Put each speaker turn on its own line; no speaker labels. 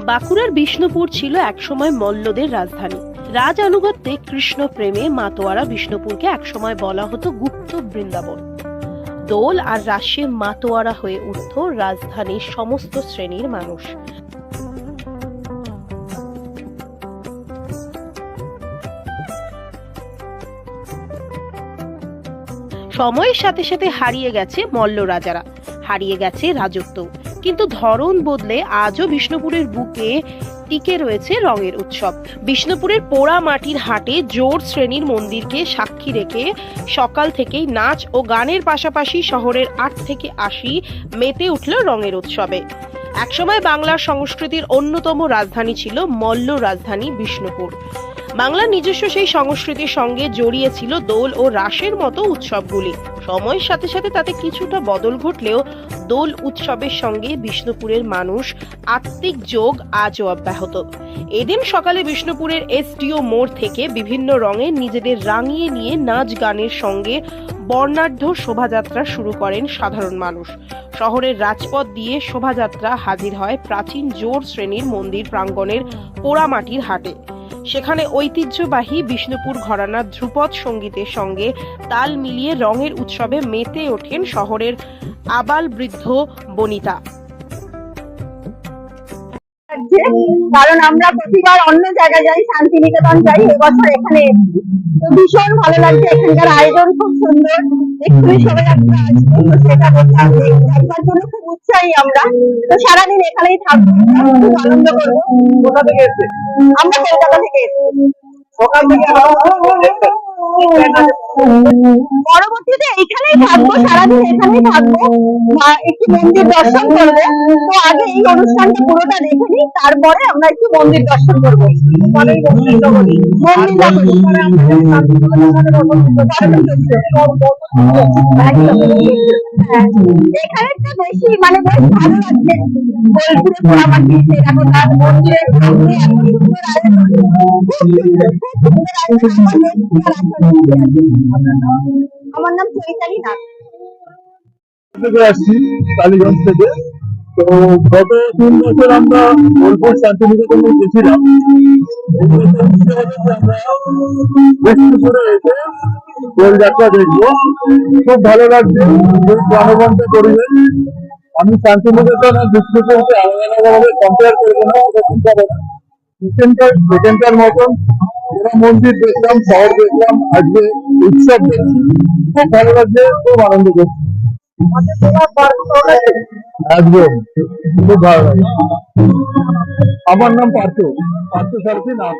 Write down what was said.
বাঁকুড়ার বিষ্ণুপুর ছিল একসময় মল্লদের রাজধানী। রাজ আনুগত্যে কৃষ্ণ প্রেমে মাতোয়ারা বিষ্ণুপুরকে একসময় বলা হতো গুপ্ত বৃন্দাবন। দোল আর রাসে মাতোয়ারা হয়ে উঠত রাজধানীর সমস্ত শ্রেণীর মানুষ। সময়ের সাথে সাথে হারিয়ে গেছে মল্ল রাজারা, হারিয়ে গেছে রাজত্ব, কিন্তু ধরন বদলে আজও বিষ্ণুপুরের বুকে টিকে রয়েছে রঙের উৎসব। বিষ্ণুপুরের পোড়া মাটির হাটে জোর শ্রেণীর মন্দিরকে সাক্ষী রেখে সকাল থেকেই নাচ ও গানের পাশাপাশি শহরের 8 থেকে 80 মেতে উঠল রঙের উৎসবে। একসময় বাংলার সংস্কৃতির অন্যতম রাজধানী ছিল মল্ল রাজধানী বিষ্ণুপুর। বাংলার নিজস্ব সেই সংস্কৃতির সঙ্গে জড়িয়ে ছিল দোল ও রাসের মতো উৎসবগুলি। সময়ের সাথে সাথে তাতে কিছুটা বদল ঘটলেও দোল উৎসবের সঙ্গে বিষ্ণুপুরের মানুষ আত্মিক যোগ আজও অব্যাহত। এদিন সকালে বিষ্ণুপুরের এসডিও মোড় থেকে বিভিন্ন রঙে নিজেদের রাঙিয়ে নিয়ে নাচ গানের সঙ্গে বর্ণাঢ্য শোভাযাত্রা শুরু করেন সাধারণ মানুষ। শহরের রাজপথ দিয়ে শোভাযাত্রা হাজির হয় প্রাচীন জোর শ্রেণীর মন্দির প্রাঙ্গণের পোড়ামাটির হাটে। সেখানে ঐতিহ্যবাহী বিষ্ণুপুর ঘরানার ধ্রুপদ সঙ্গীতের সঙ্গে তাল মিলিয়ে রঙের উৎসবে মেতে ওঠেন শহরের আবাল বৃদ্ধ বনিতা।
কারণ আমরা প্রতিবার অন্য জায়গায় যাই, শান্তিনিকেতন যাই, এবছর এখানে তো ভীষণ ভালো লাগছে। এখানকার আয়োজন খুব সুন্দর, এক্ষুনি শোভাযাত্রা আসবে, তো সেটা দেখবার জন্য খুব উৎসাহী আমরা। তো সারাদিন এখানেই থাকবো, খুব আনন্দ করবো। কোথা থেকে এসেছে? আমরা কলকাতা থেকে এসেছি। সকাল থেকে পরবর্তীতে এখানেই থাকবো, সারাদিন এখানেই থাকবো, একটু মন্দির দর্শন করবো। তো আগে এই অনুষ্ঠানটা পুরোটা দেখে নিই, তারপরে আমরা একটু মন্দির দর্শন করবো। এখানে বেশি মানে বেশ ভালো লাগছে। বোলপুরে পোড়ামাটি, এখন তার মন্দিরের সামনে এত সুন্দর আমার নাম চৈতালি নাথ।
আসছি কালীগঞ্জ থেকে। তো গত 3 বছর আমরা বোলপুর শান্তিনিকেতনে গেছিলাম। বিষ্ণুপুরে এসে দোলযাত্রা দেখবো, খুব ভালো লাগছে, খুব প্রাণবন্ত পরিবেশ। আমি শান্তিনিকেতন আর বিষ্ণুপুরকে আলাদাভাবে কম্পেয়ার করবো না, সেখানকার মতন এরা মন্দির দেখলাম, শহর দেখলাম, আজকে উৎসব দেখছি, খুব ভালো লাগছে, খুব আনন্দ করছি। একদম খুব ভালো লাগে। আমার নাম পার্থ সারথী নাথ।